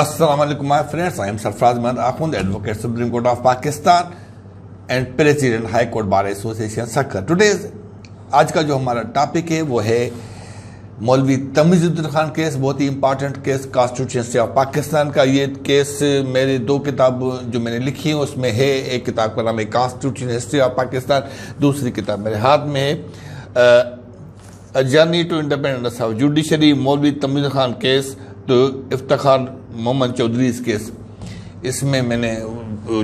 Assalamu alaikum, my friends. I am Sarfraz Ahmed Akhund, Advocate Supreme Court of Pakistan and President High Court Bar Association Sakar. Today's आज का जो हमारा topic है वो है मौलवी तमीज़ुद्दीन खान केस। बहुत ही important case Constitution of Pakistan का। ये केस मेरे दो किताब जो मैंने लिखी हैं उसमें है। एक किताब का नाम है कॉन्स्टिट्यूशन हिस्ट्री ऑफ पाकिस्तान, दूसरी किताब मेरे हाथ में है journey to independence of judiciary, Maulvi Tamizuddin Khan case तो इफ्तिखार मोहम्मद चौधरी केस। इसमें मैंने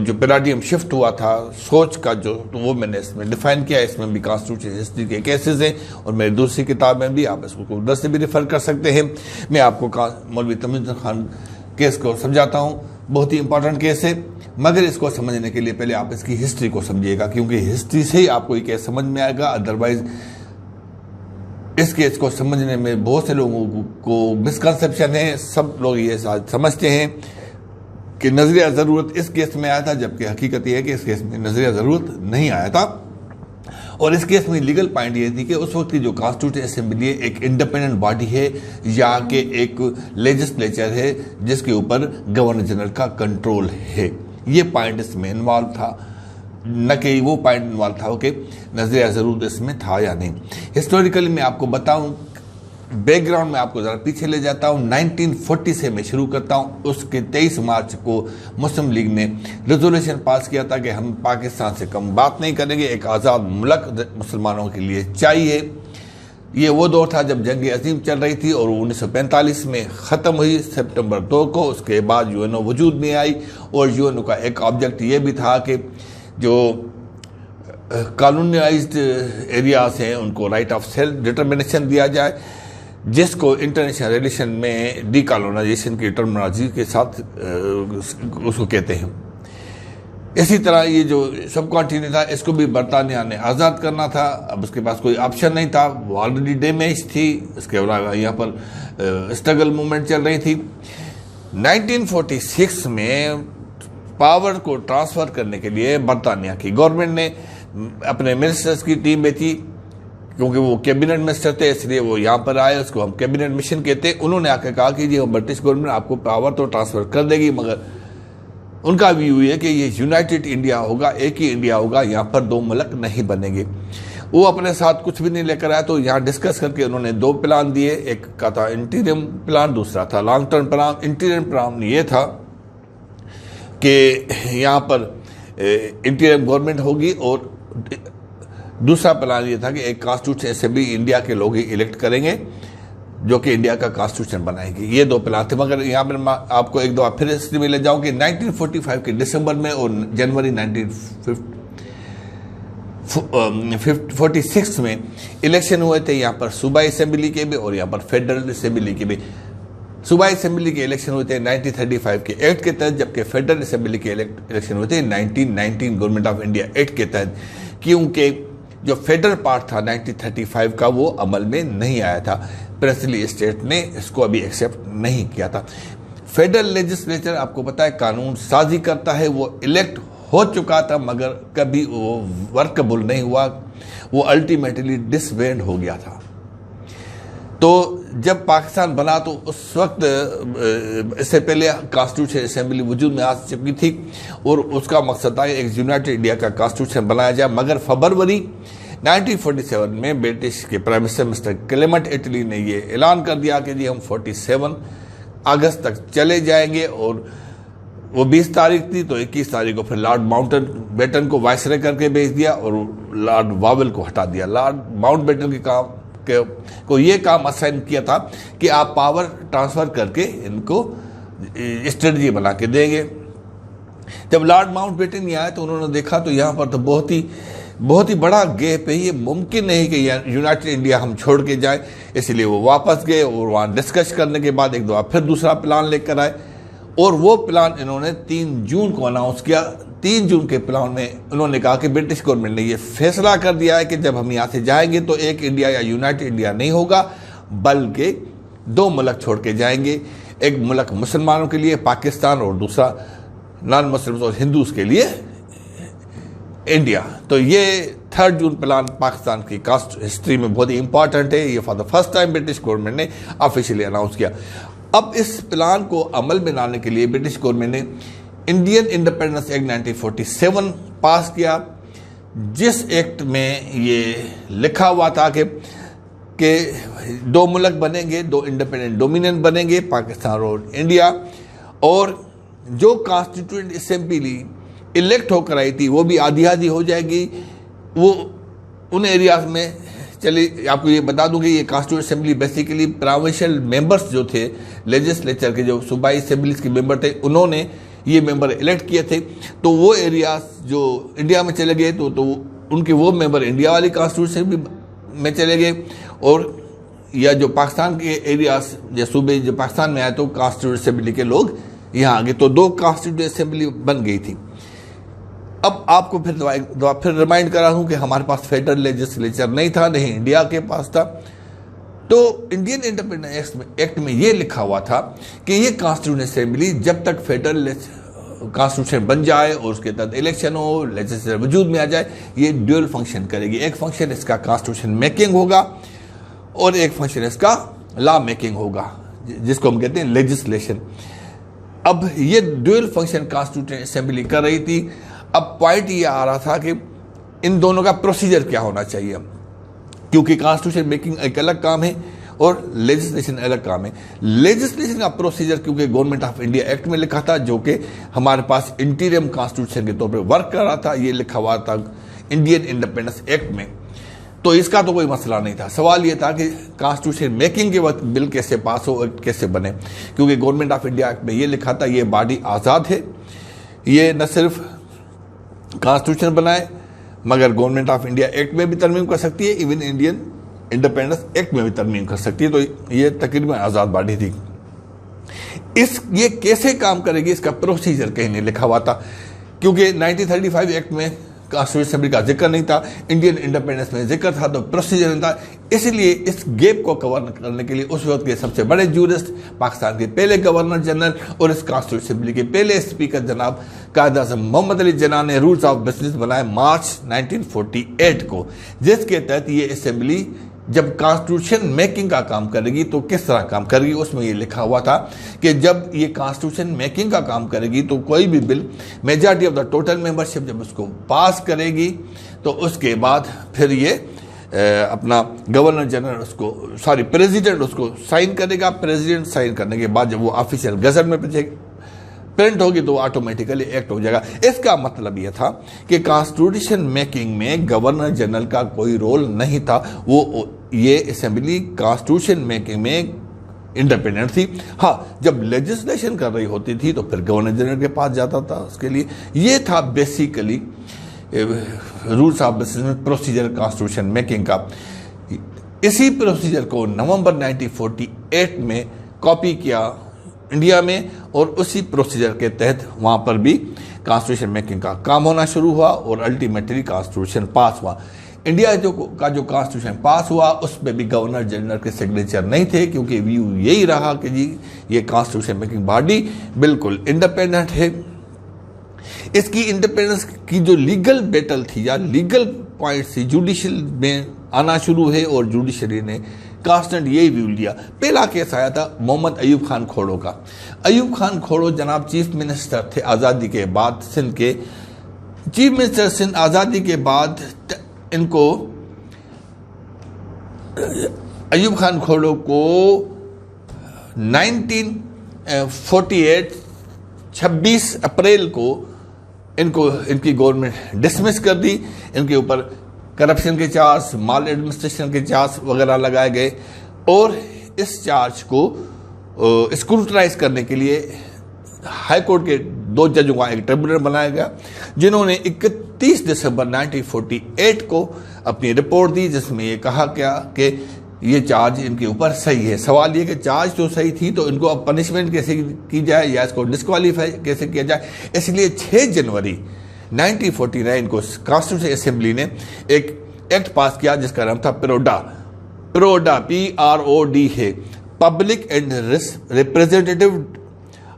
जो पैराडियम शिफ्ट हुआ था सोच का जो, तो वो मैंने इसमें डिफाइन किया। इसमें भी कॉन्स्टिट्यूशन हिस्ट्री के केसेस हैं और मेरी दूसरी किताब में भी, आप इसको उधर से भी रेफर कर सकते हैं। मैं आपको मौलवी तमीज़ुद्दीन खान केस को समझाता हूँ। बहुत ही इंपॉर्टेंट केस है, मगर इसको समझने के लिए पहले आप इसकी हिस्ट्री को समझिएगा, क्योंकि हिस्ट्री से ही आपको ये केस समझ में आएगा। अदरवाइज इस केस को समझने में बहुत से लोगों को मिसकंसेप्शन है। सब लोग ये समझते हैं कि नजरिया ज़रूरत इस केस में आया था, जबकि हकीकत यह है कि इस केस में नजरिया ज़रूरत नहीं आया था। और इस केस में लीगल पॉइंट ये थी कि उस वक्त की जो कॉन्स्टिट्यूंट असेंबली एक इंडिपेंडेंट बॉडी है या कि एक लेजिस्लेचर है जिसके ऊपर गवर्नर जनरल का कंट्रोल है। ये पॉइंट इसमें इन्वॉल्व था, न कि वो पॉइंट इन्वॉल्व था कि नजरिया ज़रूरत इसमें था या नहीं। हिस्टोरिकली मैं आपको बताऊं, बैकग्राउंड में आपको ज़रा पीछे ले जाता हूँ। 1940 से मैं शुरू करता हूँ। उसके 23 मार्च को मुस्लिम लीग ने रेजोल्यूशन पास किया था कि हम पाकिस्तान से कम बात नहीं करेंगे, एक आज़ाद मुल्क मुसलमानों के लिए चाहिए। ये वो दौर था जब जंग अजीम चल रही थी और 1945 में ख़त्म हुई सितंबर 2 को। उसके बाद यूएनओ वजूद में आई और यूएनओ का एक ऑब्जेक्ट ये भी था कि जो कॉलोनाइज्ड एरियाज हैं उनको राइट ऑफ सेल्फ डिटर्मिनेशन दिया जाए, जिसको इंटरनेशनल रिलेशन में डीकॉलोनाइजेशन की टर्मिनोलॉजी के साथ उसको कहते हैं। इसी तरह ये जो सब कॉन्टिनेंट था इसको भी बरतानिया ने आज़ाद करना था। अब उसके पास कोई ऑप्शन नहीं था, वो ऑलरेडी डैमेज थी। इसके अलावा यहाँ पर स्ट्रगल मूवमेंट चल रही थी। 1946 में पावर को ट्रांसफ़र करने के लिए बरतानिया की गवर्नमेंट ने अपने मिनिस्टर्स की टीम भेजी, क्योंकि वो कैबिनेट मिनिस्टर थे इसलिए वो यहाँ पर आए। उसको हम कैबिनेट मिशन कहते हैं। उन्होंने आकर कहा कि जी ब्रिटिश गवर्नमेंट आपको पावर तो ट्रांसफ़र कर देगी, मगर उनका व्यू है कि ये यूनाइटेड इंडिया होगा, एक ही इंडिया होगा, यहाँ पर दो मुल्क नहीं बनेंगे। वो अपने साथ कुछ भी नहीं लेकर आया, तो यहाँ डिस्कस करके उन्होंने दो प्लान दिए। एक का था इंटीरियम प्लान, दूसरा था लॉन्ग टर्म प्लान। इंटीरियम प्लान ये था कि यहाँ पर इंटीरियम गवर्नमेंट होगी और दूसरा प्लान ये था कि एक कॉन्स्टिट्यूशन असेंबली इंडिया के लोग ही इलेक्ट करेंगे जो कि इंडिया का कॉन्स्टिट्यूशन बनाएगी। ये दो प्लान थे। मगर यहाँ पर मैं आपको एक दो फिर हिस्ट्री में ले जाऊँ कि 1945 के दिसंबर में और जनवरी 1946 में इलेक्शन हुए थे, यहाँ पर सूबाई असेंबली के भी और यहाँ पर फेडरल असेंबली के भी। सूबाई असेंबली के इलेक्शन हुए थे 1935 के एक्ट के तहत, जबकि फेडरल असेंबली के इलेक्शन हुए थे 1919 गवर्नमेंट ऑफ इंडिया एक्ट के तहत, क्योंकि जो फेडरल पार्ट था 1935 का वो अमल में नहीं आया था। प्रिंसली स्टेट ने इसको अभी एक्सेप्ट नहीं किया था। फेडरल लेजिस्लेचर आपको पता है कानून साजी करता है, वो इलेक्ट हो चुका था मगर कभी वो वर्कबल नहीं हुआ, वो अल्टीमेटली डिसबैंड हो गया था। तो जब पाकिस्तान बना तो उस वक्त इससे पहले कॉन्स्टिट्यूशन असेंबली वजूद में आ चुकी थी और उसका मकसद था एक यूनाइटेड इंडिया का कॉन्स्टिट्यूशन बनाया जाए। मगर फरवरी 1947 में ब्रिटिश के प्राइम मिनिस्टर मिस्टर क्लेमेंट एटली ने ये ऐलान कर दिया कि जी हम 47 अगस्त तक चले जाएंगे। और वो 20 तारीख थी, तो 21 तारीख को फिर लॉर्ड माउंटबेटन को वायसराय करके भेज दिया और लॉर्ड वावेल को हटा दिया। लॉर्ड माउंटबेटन के काम को ये काम असाइन किया था कि आप पावर ट्रांसफ़र करके इनको स्ट्रेटजी बना के देंगे। जब लॉर्ड माउंटबेटन यहाँ आए तो उन्होंने देखा तो यहाँ पर तो बहुत ही बड़ा गैप है, ये मुमकिन नहीं कि यूनाइटेड इंडिया हम छोड़ के जाए। इसलिए वो वापस गए और वहाँ डिस्कस करने के बाद एक दो फिर दूसरा प्लान लेकर आए और वो प्लान इन्होंने 3 जून को अनाउंस किया। 3 जून के प्लान में उन्होंने कहा कि ब्रिटिश गवर्नमेंट ने ये फैसला कर दिया है कि जब हम यहाँ से जाएंगे तो एक इंडिया या यूनाइटेड इंडिया नहीं होगा, बल्कि दो मुल्क छोड़ के जाएंगे। एक मुल्क मुसलमानों के लिए पाकिस्तान और दूसरा नॉन मुस्लिम्स और हिंदूज के लिए इंडिया। तो ये 3 जून प्लान पाकिस्तान की कास्ट हिस्ट्री में बहुत ही इंपॉर्टेंट है। ये for the first time British government ने ऑफिशियली अनाउंस किया। अब इस प्लान को अमल में लाने के लिए ब्रिटिश गवर्नमेंट ने इंडियन इंडिपेंडेंस एक्ट 1947 पास किया, जिस एक्ट में ये लिखा हुआ था कि दो मुल्क बनेंगे, दो इंडिपेंडेंट डोमिनियन बनेंगे, पाकिस्तान और इंडिया, और जो कॉन्स्टिट्यूएंट असेंबली इलेक्ट होकर आई थी वो भी आधी आधी हो जाएगी। वो उन एरियाज में चलिए आपको ये बता दूं कि ये constituent assembly basically provincial members जो थे लेजिस्लेचर के, जो सूबाई असेंबलीज के मेंबर थे, उन्होंने ये मेंबर इलेक्ट किए थे। तो वो एरियाज जो इंडिया में चले गए तो उनके वो मेंबर इंडिया वाली कॉन्स्टिट्यूएंट असेंबली में चले गए, और या जो पाकिस्तान के एरियाज या सूबे जो पाकिस्तान में आए तो कॉन्स्टिट्यूएंट असेंबली के लोग यहाँ आ गए। तो दो कॉन्स्टिट्यूएंट असेंबली बन गई थी। अब आपको फिर रिमाइंड करा हूं कि हमारे पास फेडरल लेजिस्लेचर नहीं था, नहीं इंडिया के पास था। तो इंडियन इंडिपेंडेंस एक्ट में ये लिखा हुआ था कि ये कॉन्स्टिट्यूएंट असेंबली जब तक फेडरल कॉन्स्टिट्यूशन बन जाए और उसके तहत इलेक्शन हो, लेजिस्लेचर वजूद में आ जाए, ये ड्यूअल फंक्शन करेगी। एक फंक्शन इसका कॉन्स्टिट्यूशन मेकिंग होगा और एक फंक्शन इसका लॉ मेकिंग होगा, जिसको हम कहते हैं लेजिस्लेशन। अब ये ड्यूअल फंक्शन कॉन्स्टिट्यूएंट असेंबली कर रही थी। अब पॉइंट ये आ रहा था कि इन दोनों का प्रोसीजर क्या होना चाहिए, क्योंकि कॉन्स्टिट्यूशन मेकिंग एक अलग काम है और लेजिस्लेशन अलग काम है। लेजिस्लेशन का प्रोसीजर क्योंकि गवर्नमेंट ऑफ इंडिया एक्ट में लिखा था, जो कि हमारे पास इंटीरियम कॉन्स्टिट्यूशन के तौर पे वर्क कर रहा था, ये लिखा हुआ था इंडियन इंडिपेंडेंस एक्ट में। तो इसका तो कोई मसला नहीं था। सवाल ये था कि कॉन्स्टिट्यूशन मेकिंग के वक्त बिल कैसे पास हो और कैसे बने, क्योंकि गवर्नमेंट ऑफ इंडिया एक्ट में ये लिखा था ये बॉडी आज़ाद है, ये न सिर्फ कॉन्स्टिट्यूशन बनाए मगर गवर्नमेंट ऑफ इंडिया एक्ट में भी तरमीम कर सकती है, इवन इंडियन इंडिपेंडेंस एक्ट में भी तरमीम कर सकती है। तो ये तकरीबन आज़ाद बॉडी थी। ये कैसे काम करेगी इसका प्रोसीजर कहीं नहीं लिखा हुआ था, क्योंकि 1935 एक्ट में कॉन्स्टिट्यूशन असेंबली का जिक्र नहीं था, इंडियन इंडिपेंडेंस में जिक्र था, तो प्रोसीजर नहीं था। इसलिए इस गैप को कवर करने के लिए उस वक्त के सबसे बड़े जूरिस्ट, पाकिस्तान के पहले गवर्नर जनरल और इस कॉन्स्टिट्यूशन असेंबली के पहले स्पीकर जनाब कायद आज़म मोहम्मद अली जिन्ना ने रूल्स ऑफ बिजनेस बनाए मार्च 1948 को, जिसके तहत ये असेंबली जब कॉन्स्टिट्यूशन मेकिंग का काम करेगी तो किस तरह काम करेगी। उसमें ये लिखा हुआ था कि जब ये कॉन्स्टिट्यूशन मेकिंग का काम करेगी तो कोई भी bill majority of the total membership जब उसको पास करेगी तो उसके बाद फिर ये अपना गवर्नर जनरल प्रेसिडेंट उसको साइन करेगा। प्रेसिडेंट साइन करने के बाद जब वो ऑफिशियल गजट में प्रिंट होगी तो ऑटोमेटिकली एक्ट हो जाएगा। इसका मतलब यह था कि कॉन्स्टिट्यूशन मेकिंग में गवर्नर जनरल का कोई रोल नहीं था। ये असेंबली कॉन्स्टिट्यूशन मेकिंग में इंडिपेंडेंट थी। हाँ, जब लेजिस्लेशन कर रही होती थी तो फिर गवर्नर जनरल के पास जाता था उसके लिए। ये था basically rules of business procedure constitution making का। इसी प्रोसीजर को नवंबर 1948 में कॉपी किया इंडिया में और उसी प्रोसीजर के तहत वहाँ पर भी कॉन्स्टिट्यूशन मेकिंग का काम होना शुरू हुआ और अल्टीमेटली कॉन्स्टिट्यूशन पास हुआ। इंडिया जो कॉन्स्टिट्यूशन पास हुआ उस पर भी गवर्नर जनरल के सिग्नेचर नहीं थे, क्योंकि व्यू यही रहा कि जी ये कॉन्स्टिट्यूशन मेकिंग बॉडी बिल्कुल इंडिपेंडेंट है। इसकी इंडिपेंडेंस की जो लीगल बैटल थी या लीगल पॉइंट थी, जुडिशियल में आना शुरू है और जुडिशरी ने कांस्टेंट यही व्यू लिया। पहला केस आया था मोहम्मद अयूब खान खोड़ो का। अयूब खान खोड़ो जनाब चीफ मिनिस्टर थे आज़ादी के बाद, सिंध के चीफ मिनिस्टर सिंध। आज़ादी के बाद इनको अयूब खान खोड़ो को 1948 26 अप्रैल को इनकी गवर्नमेंट डिसमिस कर दी। इनके ऊपर करप्शन के चार्ज, माल एडमिनिस्ट्रेशन के चार्ज वगैरह लगाए गए और इस चार्ज को स्क्रूटनाइज करने के लिए हाई कोर्ट के 2 जजों का एक ट्रिब्यूनल बनाया गया, जिन्होंने 31 दिसंबर 1948 को अपनी रिपोर्ट दी, जिसमें ये कहा गया कि ये चार्ज इनके ऊपर सही है। सवाल ये कि चार्ज तो सही थी तो इनको अब पनिशमेंट कैसे की जाए या इसको डिस्क्वालीफाई कैसे किया जाए। इसलिए 6 जनवरी 1949 को कॉन्स्टिट्यूशन असेंबली ने एक एक्ट पास किया जिसका नाम था PROD है, public and representative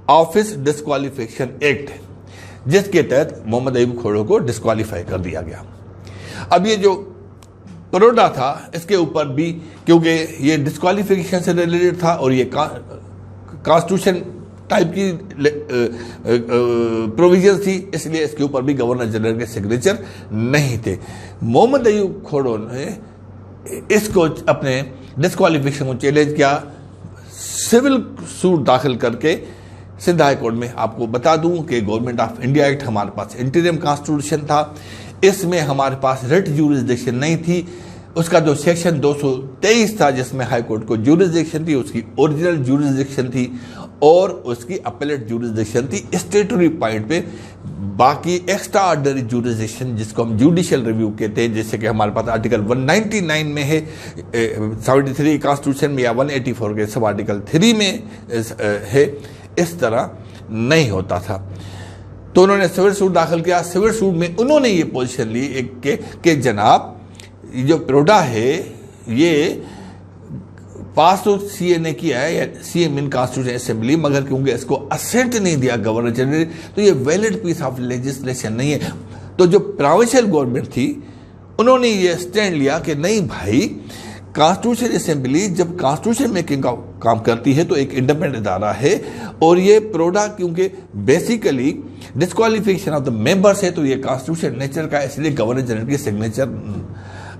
office disqualification act, जिसके तहत मोहम्मद अयूब खोड़ो को डिस्क्वालीफाई कर दिया गया। अब ये जो PROD था इसके ऊपर भी, क्योंकि ये डिस्क्वालिफिकेशन से रिलेटेड था और ये कॉन्स्टिट्यूशन टाइप की प्रोविजन थी, इसलिए इसके ऊपर भी गवर्नर जनरल के सिग्नेचर नहीं थे। मोहम्मद अयूब खोड़ो ने इसको अपने डिस्क्वालिफिकेशन को चैलेंज किया, सिविल सूट दाखिल करके सिंध हाई कोर्ट में। आपको बता दूं कि गवर्नमेंट ऑफ इंडिया एक्ट हमारे पास इंटीरियम कॉन्स्टिट्यूशन था, इसमें हमारे पास रिट ज्यूरिसडिक्शन नहीं थी। उसका जो सेक्शन 223 था जिसमें हाई कोर्ट को ज्यूरिसडिक्शन थी, उसकी ओरिजिनल ज्यूरिसडिक्शन थी और उसकी अपीलेट ज्यूरिसडिक्शन थी स्टेटरी पॉइंट पे। बाकी एक्स्ट्रा ऑर्डिनरी ज्यूरिसडिक्शन जिसको हम जुडिशियल रिव्यू कहते हैं, जैसे कि हमारे पास आर्टिकल 199 में है 73 कॉन्स्टिट्यूशन में, या 184 के सब आर्टिकल 3 में है, इस तरह नहीं होता था। तो उन्होंने सिविल सूट दाखिल किया। सिविल सूट में उन्होंने ये पोजीशन ली कि जनाब जो प्रोडा है ये पास तो सीए ने किया है, या सीएम इन कॉन्स्टिट्यूशन असेंबली, मगर क्योंकि इसको असेंट नहीं दिया गवर्नर जनरल, तो ये वैलिड पीस ऑफ लेजिस्लेशन नहीं है। तो जो प्रोविंशियल गवर्नमेंट थी उन्होंने ये स्टैंड लिया कि नहीं भाई, कॉन्स्टिट्यूशन असेंबली जब कॉन्स्टिट्यूशन मेकिंग का काम करती है तो एक इंडिपेंडेंट इदारा है, और ये प्रोडा क्योंकि basically disqualification of the members है, तो ये कॉन्स्टिट्यूशन नेचर का, इसलिए गवर्नर जनरल की सिग्नेचर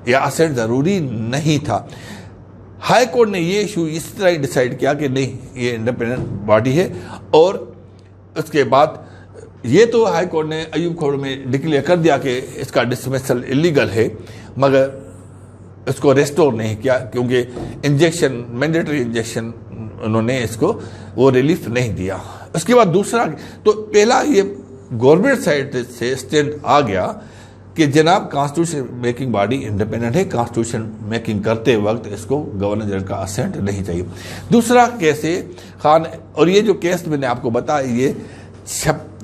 या असेंट जरूरी नहीं था। हाई कोर्ट ने ये इशू इस तरह डिसाइड किया कि नहीं, ये इंडिपेंडेंट बॉडी है, और उसके बाद ये तो हाई कोर्ट ने अयूब खोड़ो में डिक्लेयर कर दिया कि इसका डिसमिसल इलीगल है, मगर इसको रेस्टोर नहीं किया क्योंकि इंजेक्शन, मैंडेटरी इंजेक्शन उन्होंने इसको वो रिलीफ नहीं दिया। उसके बाद दूसरा, तो पहला ये गवर्नमेंट साइड से स्टैंड आ गया कि जनाब कॉन्स्टिट्यूशन मेकिंग बॉडी इंडिपेंडेंट है, कॉन्स्टिट्यूशन मेकिंग करते वक्त इसको गवर्नर जनरल का असेंट नहीं चाहिए। दूसरा केस है खान, और ये जो केस मैंने आपको बताया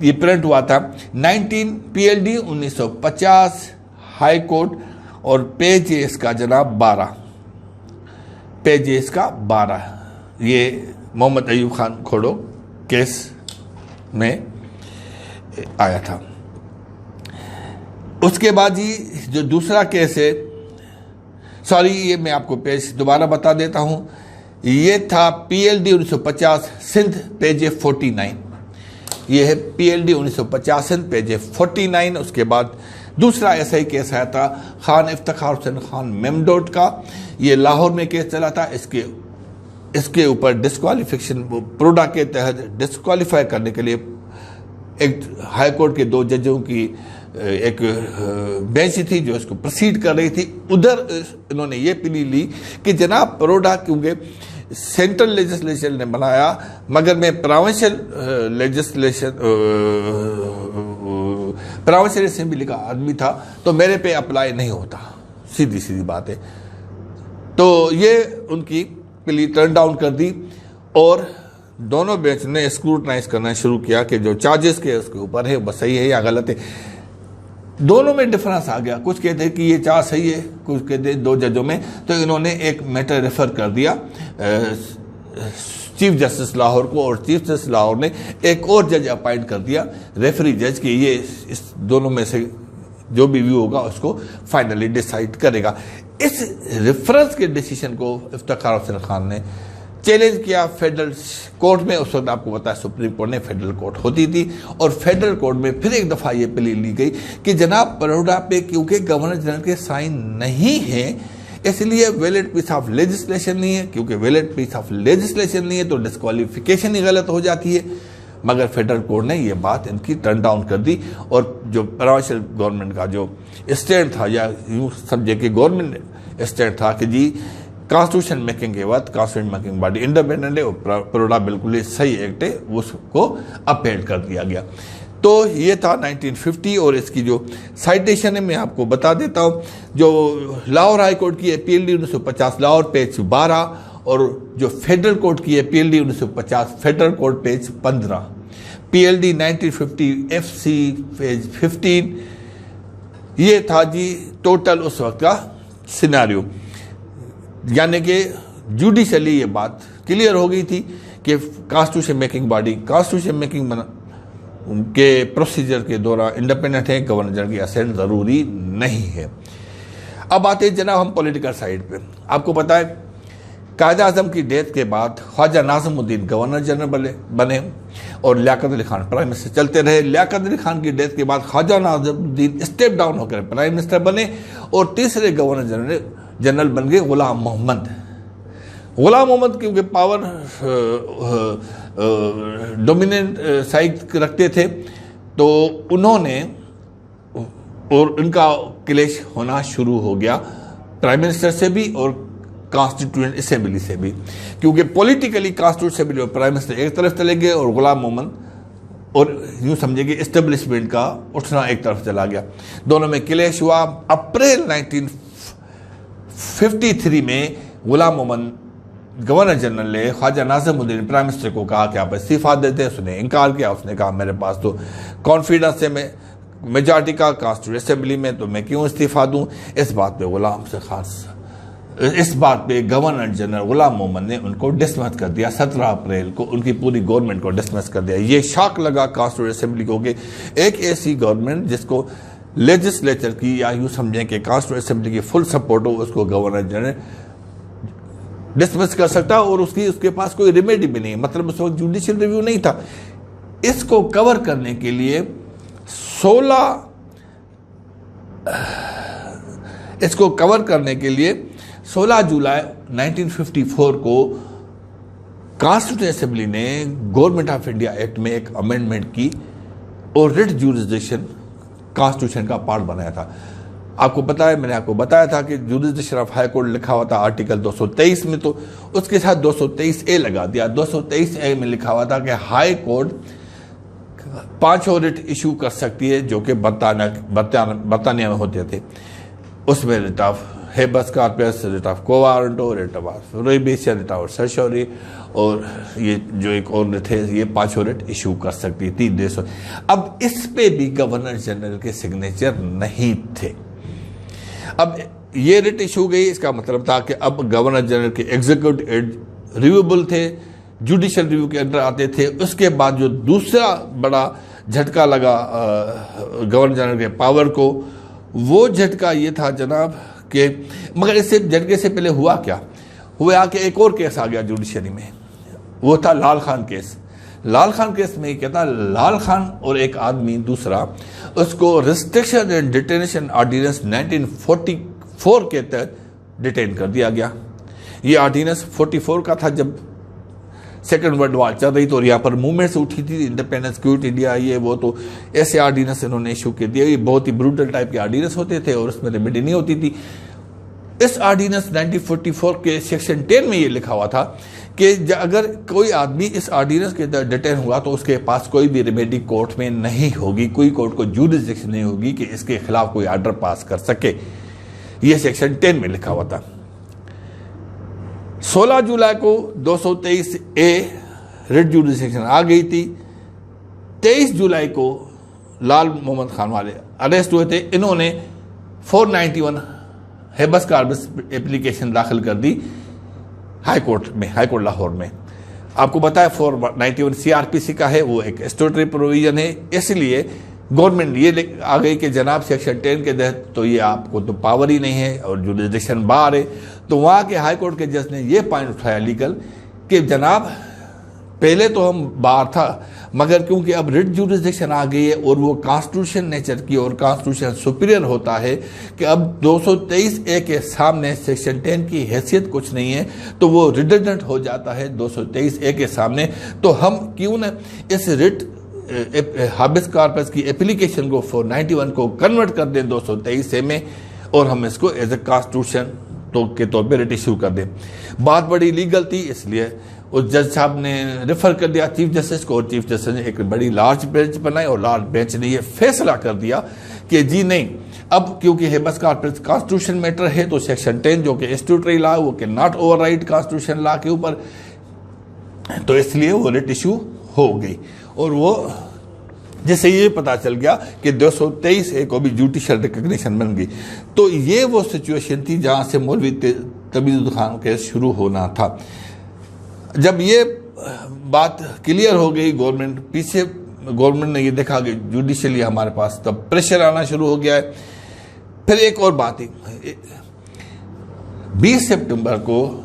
ये प्रिंट हुआ था 19 PLD 1950 हाई कोर्ट, और पेज है इसका जनाब 12, पेज है इसका 12। ये मोहम्मद अयूब खान खोड़ो केस में आया था। उसके बाद ही जो दूसरा केस है, सॉरी ये मैं आपको पेज दोबारा बता देता हूं, ये था PLD 1950 सिंध, पेज 49। ये है PLD 1950 सिंध, पेज 49। उसके बाद दूसरा ऐसा ही केस आया था खान इफ्तिखार हुसैन खान मेमडोट का, ये लाहौर में केस चला था। इसके ऊपर डिस्क्वालिफिकेशन प्रोडा के तहत डिस्क्वालीफाई करने के लिए एक हाई कोर्ट के 2 जजों की एक बेंच थी जो इसको प्रोसीड कर रही थी। उधर इन्होंने ये प्ली ली कि जनाब प्रोडा क्योंकि सेंट्रल लेजिस्लेशन ने बनाया, मगर मैं प्रोविंशियल लेजिस्लेशन प्रोविंशियल असेंबली का आदमी था, तो मेरे पे अप्लाई नहीं होता, सीधी सीधी बात है। तो ये उनकी प्ली टर्न डाउन कर दी, और दोनों बेंच ने स्क्रूटनाइज करना शुरू किया कि जो चार्जेस के उसके ऊपर है बस सही है या गलत है। दोनों में डिफरेंस आ गया, कुछ कहते हैं कि ये चार्ज सही है, कुछ कहते हैं 2 जजों में। तो इन्होंने एक मैटर रेफर कर दिया चीफ जस्टिस लाहौर को, और चीफ जस्टिस लाहौर ने एक और जज अपॉइंट कर दिया, रेफरी जज, कि ये इस दोनों में से जो भी व्यू होगा उसको फाइनली डिसाइड करेगा। इस रेफरेंस के डिसीजन को इफ्तिखार हुसैन खान ने चैलेंज किया फेडरल कोर्ट में। उस वक्त आपको पता है सुप्रीम कोर्ट ने फेडरल कोर्ट होती थी, और फेडरल कोर्ट में फिर एक दफ़ा ये प्ली ली गई कि जनाब बड़ौदा पे क्योंकि गवर्नर जनरल के साइन नहीं है, इसलिए वैलिड पीस ऑफ लेजिस्लेशन नहीं है। क्योंकि वैलिड पीस ऑफ लेजिस्लेशन नहीं है तो डिस्क्वालिफिकेशन ही गलत हो जाती है। मगर फेडरल कोर्ट ने ये बात इनकी टर्न डाउन कर दी, और जो प्रोविंशियल गवर्नमेंट का जो स्टैंड था, या यूँ समझे कि गवर्नमेंट स्टैंड था कि जी कॉन्स्टिट्यूशन मेकिंग के बाद कॉन्स्टिट्यूशन मेकिंग बॉडी इंडिपेंडेंट है, और प्रोडा बिल्कुल ही सही एक्ट है, उसको अपहेड कर दिया गया। तो ये था 1950, और इसकी जो साइटेशन है मैं आपको बता देता हूँ। जो लाहौर हाई कोर्ट की है PLD 1950 लाहौर, पेज 12, और जो फेडरल कोर्ट की है PLD 1950 federal court, page 15। PLD 1950 FC, page 15। ये था जी टोटल उस वक्त का सिनेरियो, यानी कि जुडिशली ये बात क्लियर हो गई थी कि constitution making body constitution making के प्रोसीजर के दौरान इंडिपेंडेंट है, गवर्नर जनरल की असेंट ज़रूरी नहीं है। अब आते हैं जनाब हम पॉलिटिकल साइड पे। आपको पता है कायद आज़म की डेथ के बाद ख्वाजा नाज़िमुद्दीन गवर्नर जनरल बने और लियाकत अली खान प्राइम मिनिस्टर चलते रहे। लियाकत अली खान की डेथ के बाद ख्वाजा नाज़िमुद्दीन स्टेप डाउन होकर प्राइम मिनिस्टर बने और तीसरे गवर्नर जनरल बन गए गुलाम मोहम्मद। गुलाम मोहम्मद क्योंकि पावर डोमिनेंट साइड रखते थे तो उन्होंने और इनका क्लेश होना शुरू हो गया प्राइम मिनिस्टर से भी और कॉन्स्टिट्यूएंट असेंबली से भी, क्योंकि पॉलिटिकली कॉन्स्टिट्यूएंट असेंबली और प्राइम मिनिस्टर एक तरफ चले गए और गुलाम मोहम्मद और यूं समझिए एस्टेब्लिशमेंट का उठना एक तरफ चला गया। दोनों में क्लेश हुआ। अप्रैल 1953 में गुलाम मोहम्मद गवर्नर जनरल ने ख्वाजा नाज़िमुद्दीन प्राइम मिनिस्टर को कहा कि आप इस्तीफा दे दें। उसने इनकार किया। उसने कहा मेरे पास तो कॉन्फिडेंस है मैं मेजॉरिटी का कॉन्स्टिट्यूएंट असेंबली में, तो मैं क्यों इस्तीफा दूं। इस बात पे गवर्नर जनरल गुलाम मोहम्मद ने उनको डिसमिस कर दिया। 17 अप्रैल को उनकी पूरी गवर्नमेंट को डिसमिस कर दिया। ये शॉक लगा कॉन्स्टिट्यूएंट असेंबली को कि एक ऐसी गवर्नमेंट जिसको लेजिस्लेचर की या यूं समझें कि कॉन्स्टिट्यूएंट असेंबली की फुल सपोर्ट हो, उसको गवर्नर जनरल डिसमिस कर सकता और उसके पास कोई रेमेडी भी नहीं, मतलब उस वक्त जुडिशियल रिव्यू नहीं था। इसको कवर करने के लिए 16 जुलाई 1954 को कॉन्स्टिट्यूएंट असेंबली ने गवर्नमेंट ऑफ इंडिया एक्ट में एक अमेंडमेंट की और रिट ज्यूरिसडिक्शन कॉन्स्टिट्यूशन का पार्ट बनाया था। आपको पता है, मैंने आपको बताया था कि ज्यूरिसडिक्शन ऑफ हाई कोर्ट लिखा हुआ था आर्टिकल 223 में, तो उसके साथ 223A लगा दिया। 223A में लिखा हुआ था कि हाई कोर्ट 5 रिट इशू कर सकती है जो कि बरतानिया में होते थे। उसमें writ of habeas corpus, writ of quo warranto, writ of prohibition, writ of certiorari और ये जो एक और रिट है, ये 5 रिट इशू कर सकती थी देशों। अब इस पे भी गवर्नर जनरल के सिग्नेचर नहीं थे। अब ये रिट इशू गई, इसका मतलब था कि अब गवर्नर जनरल के एग्जीक्यूटिव एड रिव्यूएबल थे, जुडिशियल रिव्यू के अंदर आते थे। उसके बाद जो दूसरा बड़ा झटका लगा गवर्नर जनरल के पावर को, वो झटका ये था जनाब कि मगर इससे झटके से पहले हुआ क्या, हुआ कि एक और केस आ गया जुडिशरी में, वो था लाल खान केस। लाल खान केस में क्या था, लाल खान और एक आदमी दूसरा, उसको रिस्ट्रिक्शन एंड डिटेंशन ऑर्डिनेंस 1944 के तहत डिटेन कर दिया गया। ये ऑर्डिनेंस 44 का था जब सेकेंड वर्ल्ड वॉर चल रही, तो यहाँ पर मूवमेंट्स उठी थी, इंडिपेंडेंस क्विट इंडिया, ये वो, तो ऐसे ऑर्डिनेंस इन्होंने इशू कर दिया। ये बहुत ही ब्रूटल टाइप के ऑर्डिनेंस होते थे और उसमें रेमेडी नहीं होती थी। इस ऑर्डिनेंस 1944 के सेक्शन 10 में ये लिखा हुआ था कि अगर कोई आदमी इस ऑर्डिनेंस के तहत डिटेन हुआ तो उसके पास कोई भी रेमेडी कोर्ट में नहीं होगी, कोई कोर्ट को ज्यूरिसडिक्शन नहीं होगी कि इसके खिलाफ कोई ऑर्डर पास कर सके। ये सेक्शन 10 में लिखा हुआ था। 16 जुलाई को 223A रिट ज्यूरिसडिक्शन आ गई थी। 23 जुलाई को लाल मोहम्मद खान वाले अरेस्ट हुए थे। इन्होंने 491 हेबस कॉर्पस एप्लीकेशन दाखिल कर दी हाई कोर्ट में, हाई कोर्ट लाहौर में। आपको बताया 491 CRPC का है, वो एक स्टैट्यूटरी प्रोविजन है, इसलिए गवर्नमेंट ये आ गई कि जनाब सेक्शन 10 के तहत तो ये आपको तो पावर ही नहीं है और जुरिसडिक्शन बाहर है। तो वहाँ के हाई कोर्ट के जज ने ये पॉइंट उठाया लीगल कि जनाब पहले तो हम बाहर था, मगर क्योंकि अब रिट जुरिसडिक्शन आ गई है और वो कॉन्स्टिट्यूशन नेचर की और कॉन्स्टिट्यूशन सुपीरियर होता है कि अब 223A के सामने सेक्शन 10 की हैसियत कुछ नहीं है, तो वो रिडंडेंट हो जाता है 223A के सामने। तो हम क्यों न इस रिट हाबिस कॉर्पस की एप्लीकेशन को 491 को कन्वर्ट कर दें 223A में और हम इसको एज ए कॉन्स्टिट्यूशन के तौर पे रिट इशू कर दें। बात बड़ी लीगल थी, इसलिए उस जज साहब ने रेफर कर दिया चीफ जस्टिस को और चीफ जस्टिस ने एक बड़ी लार्ज बेंच बनाई और लार्ज बेंच ने ये फैसला कर दिया कि जी नहीं, अब क्योंकि हेबस कॉर्पस कॉन्स्टिट्यूशन मैटर है तो सेक्शन 10 जो कि स्टैट्यूटरी लॉ वो can not override constitution law के ऊपर, तो इसलिए वो रिट इशू हो गई। और वो जिससे ये पता चल गया कि 223A को भी जुडिशियल रिकग्निशन बन गई। तो ये वो सिचुएशन थी जहां से मौलवी तबीजुद्दीन खान केस शुरू होना था। जब ये बात क्लियर हो गई, गवर्नमेंट ने ये देखा कि जुडिशियली हमारे पास तब प्रेशर आना शुरू हो गया है। फिर एक और बात ही, 20 सितंबर को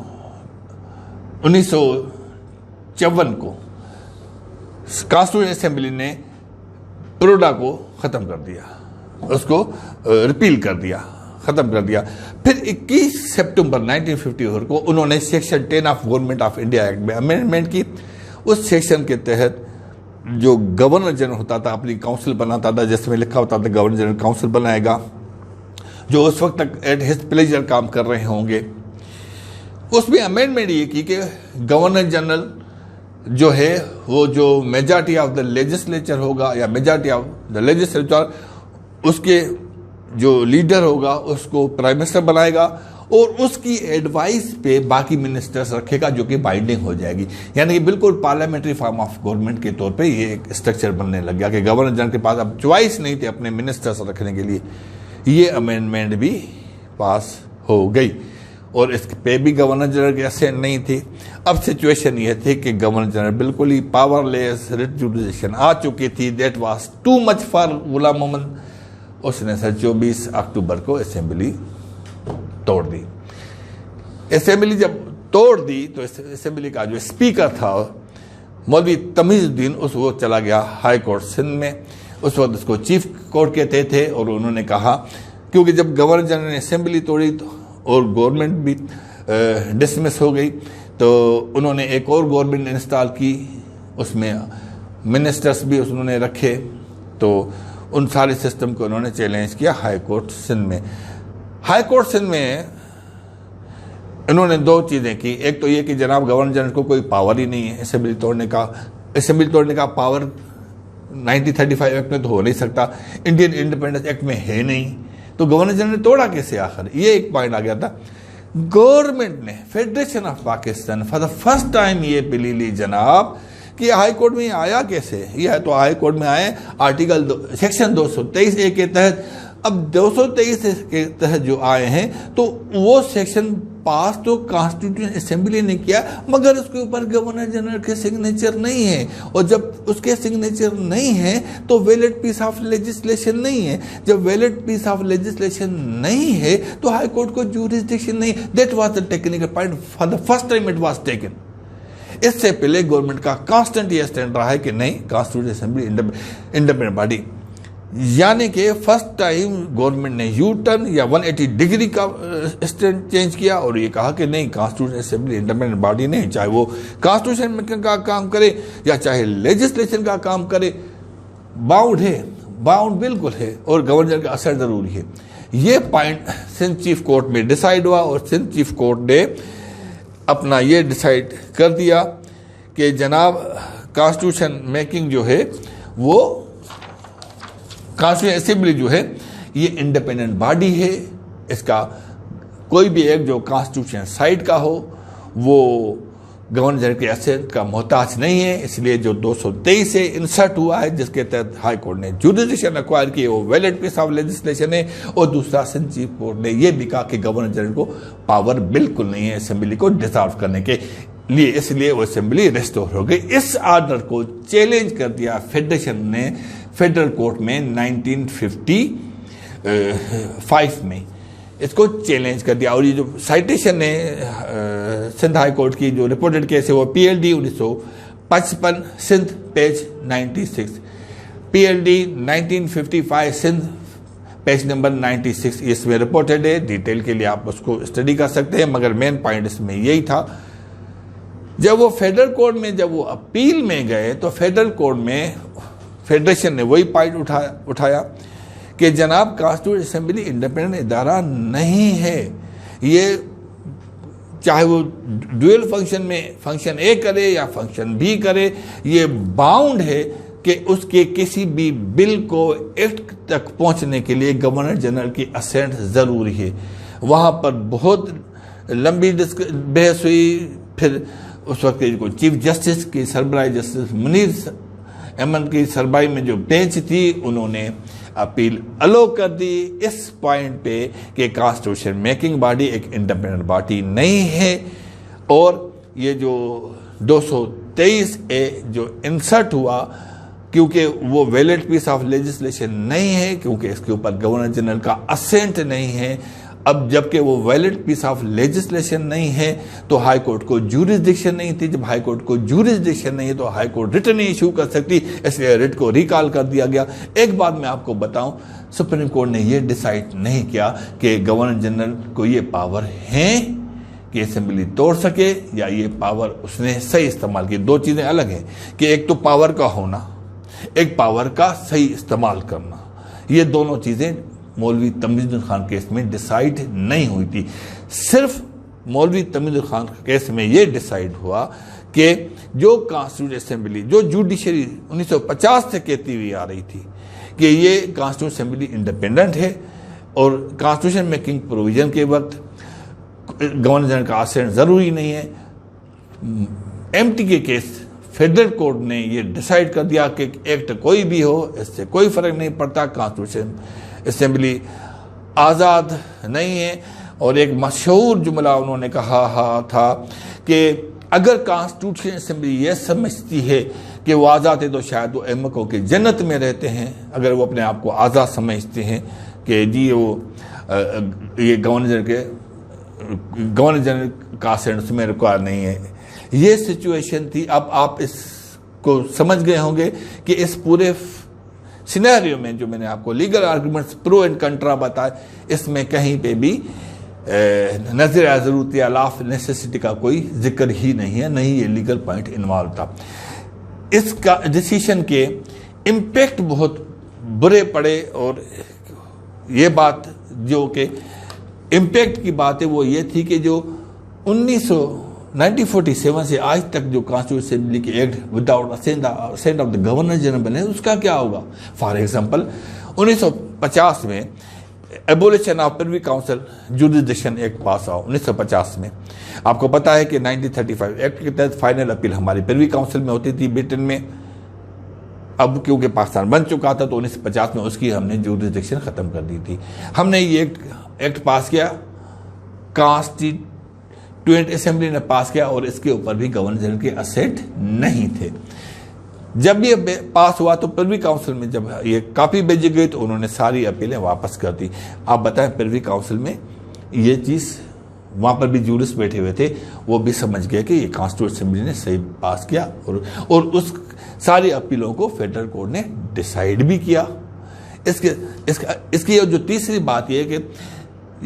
1954 को कॉन्स्टिट्यूशन असेंबली ने बड़ौदा को ख़त्म कर दिया, उसको रिपील कर दिया, ख़त्म कर दिया। फिर 21 सितंबर 1954 को उन्होंने section 10 of government of India act में अमेंडमेंट की। उस सेक्शन के तहत जो गवर्नर जनरल होता था अपनी काउंसिल बनाता था, जिसमें लिखा होता था गवर्नर जनरल काउंसिल बनाएगा, जो उस वक्त तक एट हिज प्लेजर काम कर रहे होंगे। उसमें अमेंडमेंट ये की कि गवर्नर जनरल जो है वो जो मेजॉरिटी ऑफ द लेजिस्लेचर होगा या मेजॉरिटी ऑफ द लेजिस्लेचर, उसके जो लीडर होगा उसको प्राइम मिनिस्टर बनाएगा और उसकी एडवाइस पे बाकी मिनिस्टर्स रखेगा, जो कि बाइंडिंग हो जाएगी। यानी कि बिल्कुल पार्लियामेंट्री फॉर्म ऑफ गवर्नमेंट के तौर पे ये एक स्ट्रक्चर बनने लग गया कि गवर्नर जनरल के पास अब चॉइस नहीं थी अपने मिनिस्टर्स रखने के लिए। ये अमेंडमेंट भी पास हो गई और इस पे भी गवर्नर जनरल के असेंट नहीं थी। अब सिचुएशन ये थी कि गवर्नर जनरल बिल्कुल ही पावरलेस, रिट जुडिशन आ चुकी थी। That was too much for Ghulam Mohammad. उसने 24 अक्टूबर को असेंबली तोड़ दी। असेंबली जब तोड़ दी तो असेंबली का जो स्पीकर था मौलवी तमीजुद्दीन, उस वो चला गया हाई कोर्ट सिंध में। उस वक्त उसको चीफ कोर्ट कहते थे और उन्होंने कहा, क्योंकि जब गवर्नर जनरल ने असेंबली तोड़ी तो और गवर्नमेंट भी डिसमिस हो गई, तो उन्होंने एक और गवर्नमेंट इंस्टॉल की, उसमें मिनिस्टर्स भी उन्होंने रखे। तो उन सारे सिस्टम को उन्होंने चैलेंज किया हाई कोर्ट सिंध में। हाई कोर्ट सिंध में इन्होंने दो चीज़ें की। एक तो ये कि जनाब गवर्नर जनरल को कोई पावर ही नहीं है असेंबली तोड़ने का। असेंबली तोड़ने का पावर 1935 एक्ट में तो हो नहीं सकता, इंडियन इंडिपेंडेंस एक्ट में है नहीं, तो गवर्नर जनरल ने तोड़ा कैसे आखिर? ये एक पॉइंट आ गया था। गवर्नमेंट ने federation of Pakistan for the first time ये बिली ली जनाब कि हाई कोर्ट में आया कैसे। यह तो हाई कोर्ट में आए आर्टिकल सेक्शन 223A के तहत। अब 223 के तहत जो आए हैं तो वो सेक्शन पास तो कॉन्स्टिट्यूशन असेंबली ने किया, मगर उसके ऊपर गवर्नर जनरल के सिग्नेचर नहीं है। और जब उसके सिग्नेचर नहीं है तो वैलिड पीस ऑफ लेजिस्लेशन नहीं है। जब वैलिड पीस ऑफ लेजिस्लेशन नहीं है तो हाई कोर्ट को जुरिसडिक्शन नहीं। That was the technical point. For the first time it was taken. इससे पहले गवर्नमेंट का कांस्टेंट ये स्टैंड रहा है कि नहीं, कॉन्स्टिट्यूशन असेंबली इंडिपेंडेंट बॉडी, यानी कि फर्स्ट टाइम गवर्नमेंट ने यू टर्न या 180 डिग्री का स्टैंड चेंज किया और ये कहा कि नहीं, कॉन्स्टिट्यूशन असेंबली इंडिपेंडेंट बॉडी नहीं, चाहे वो कॉन्स्टिट्यूशन मेकिंग का काम करे या चाहे लेजिस्लेशन का काम करे, बाउंड है, बाउंड बिल्कुल है और गवर्नर का असर जरूरी है। ये पॉइंट सिंध चीफ कोर्ट में डिसाइड हुआ और सिंध चीफ कोर्ट ने अपना ये डिसाइड कर दिया कि जनाब कॉन्स्टिट्यूशन मेकिंग जो है वो कॉन्स्टिट्यूशन असेंबली जो है ये इंडिपेंडेंट बॉडी है। इसका कोई भी एक जो कॉन्स्टिट्यूशन साइड का हो वो गवर्नर जनरल के असेंट का मोहताज नहीं है। इसलिए जो 223 से इंसर्ट हुआ है जिसके तहत हाई कोर्ट ने जुडिशियल एक्वायर की वो वैलिड पीस ऑफ लेजिस्लेशन है। और दूसरा सिंध चीफ कोर्ट ने यह भी कहा कि गवर्नर जनरल को पावर बिल्कुल नहीं है असेंबली को डिसॉल्व करने के लिए, इसलिए वो असेंबली रेस्टोर हो गई। इस ऑर्डर को चैलेंज कर दिया फेडरेशन ने फेडरल कोर्ट में 1955 में, इसको चैलेंज कर दिया। और ये जो साइटेशन है सिंध हाई कोर्ट की जो रिपोर्टेड केस है वो PLD 1955 Sindh page 96, PLD 1955 Sindh page number 96 इसमें रिपोर्टेड है। डिटेल के लिए आप उसको स्टडी कर सकते हैं, मगर मेन पॉइंट इसमें यही था। जब वो फेडरल कोर्ट में जब वो अपील में गए तो फेडरल कोर्ट में फेडरेशन ने वही पॉइंट उठाया कि जनाब कॉन्स्टिट्यूशन असेंबली इंडिपेंडेंट इदारा नहीं है। ये चाहे वो ड्यूअल फंक्शन में फंक्शन ए करे या फंक्शन बी करे, ये बाउंड है कि उसके किसी भी बिल को एक्ट तक पहुंचने के लिए गवर्नर जनरल की असेंट ज़रूरी है। वहाँ पर बहुत लंबी बहस हुई। फिर उस वक्त को चीफ जस्टिस की सरबराही जस्टिस मुनीर अहमद की सरबराही में जो बेंच थी उन्होंने अपील अलो कर दी इस पॉइंट पे कि कॉन्स्टिट्यूशन मेकिंग बॉडी एक इंडिपेंडेंट बॉडी नहीं है। और ये जो 223A जो इंसर्ट हुआ, क्योंकि वो वैलिड पीस ऑफ लेजिस्लेशन नहीं है, क्योंकि इसके ऊपर गवर्नर जनरल का असेंट नहीं है, अब जबकि वो वैलिड पीस ऑफ लेजिस्लेशन नहीं है तो हाई कोर्ट को ज्यूरिसडिक्शन नहीं थी। जब हाई कोर्ट को ज्यूरिसडिक्शन नहीं है तो हाई कोर्ट रिट नहीं इशू कर सकती, इसलिए रिट को रिकॉल कर दिया गया। एक बात मैं आपको बताऊं, सुप्रीम कोर्ट ने ये डिसाइड नहीं किया कि गवर्नर जनरल को ये पावर है कि असेंबली तोड़ सके या ये पावर उसने सही इस्तेमाल की। दो चीजें अलग हैं कि एक तो पावर का होना, एक पावर का सही इस्तेमाल करना। ये दोनों चीजें मौलवी तमीजुद्दीन खान केस में डिसाइड नहीं हुई थी। सिर्फ मौलवी तमीजुद्दीन खान केस में ये डिसाइड हुआ कि जो कॉन्स्टिट्यूशन असेंबली, जो जुडिशरी 1950 से कहती हुई आ रही थी कि ये कॉन्स्टिट्यूशन असेंबली इंडिपेंडेंट है और कॉन्स्टिट्यूशन मेकिंग प्रोविजन के वक्त गवर्नर जनरल का आसन जरूरी नहीं है। एमटी के केस फेडरल कोर्ट ने ये डिसाइड कर दिया कि एक्ट कोई भी हो, इससे कोई फर्क नहीं पड़ता, कॉन्स्टिट्यूशन असेंबली आज़ाद नहीं है। और एक मशहूर जुमला उन्होंने कहा था कि अगर कॉन्स्टिट्यूशन असेंबली ये समझती है कि वो आज़ाद है तो शायद वो अहमकों की जन्नत में रहते हैं। अगर वो अपने आप को आज़ाद समझते हैं कि जी वो ये गवर्नर जनरल का सेंस में रिक्वायर नहीं है, ये सिचुएशन थी। अब आप इसको समझ गए होंगे कि इस पूरे सिनेरियो में जो मैंने आपको लीगल आर्गुमेंट्स प्रो एंड कंट्रा बताए, इसमें कहीं पे भी नजर ज़रूरत या लाफ नेसेसिटी का कोई जिक्र ही नहीं है, नहीं ये लीगल पॉइंट इन्वॉल्व था। इसका डिसीजन के इम्पैक्ट बहुत बुरे पड़े और ये बात जो कि इम्पैक्ट की बात है वो ये थी कि जो 1947 से आज तक जो कॉन्स्टिट्यूशन असेंबली के act without assent of the governor general बने, उसका क्या होगा। फॉर एग्जांपल 1950 में abolition of privy council jurisdiction act pass हुआ 1950 में। आपको पता है कि 1935 एक्ट के तहत फाइनल अपील हमारी प्रिवी काउंसिल में होती थी ब्रिटेन में। अब क्योंकि पाकिस्तान बन चुका था तो 1950 में उसकी हमने जुरिसडिक्शन खत्म कर दी थी। हमने ये एक्ट पास किया, कॉन्स्टिट्यूएंट असेंबली ने पास किया और इसके ऊपर भी गवर्नर जनरल के असेट नहीं थे। जब ये पास हुआ तो प्रिवी काउंसिल में जब ये कॉपी भेजी गई तो उन्होंने सारी अपीलें वापस कर दी। आप बताएं, प्रिवी काउंसिल में ये चीज़, वहाँ पर भी जूरिस्ट बैठे हुए थे, वो भी समझ गए कि ये कॉन्स्टिट्यूशन असेंबली ने सही पास किया और उस सारी अपीलों को फेडरल कोर्ट ने डिसाइड भी किया। इसकी जो तीसरी बात यह है कि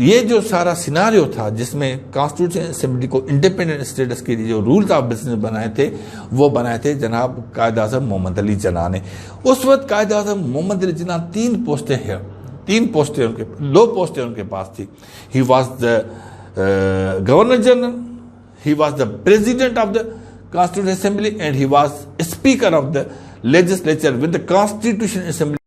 ये जो सारा सिनारियो था जिसमें कॉन्स्टिट्यूशन असेंबली को इंडिपेंडेंट स्टेटस के लिए जो रूल्स ऑफ बिजनेस बनाए थे वो बनाए थे जनाब कायद आज़म मोहम्मद अली जिन्ना ने। उस वक्त कायद आज़म मोहम्मद अली जिन्ना तीन पोस्टें उनके, लो पोस्टें उनके पास थी। He was the governor general, he was the president of the Constituent Assembly and he was speaker of the legislature when the Constitution Assembly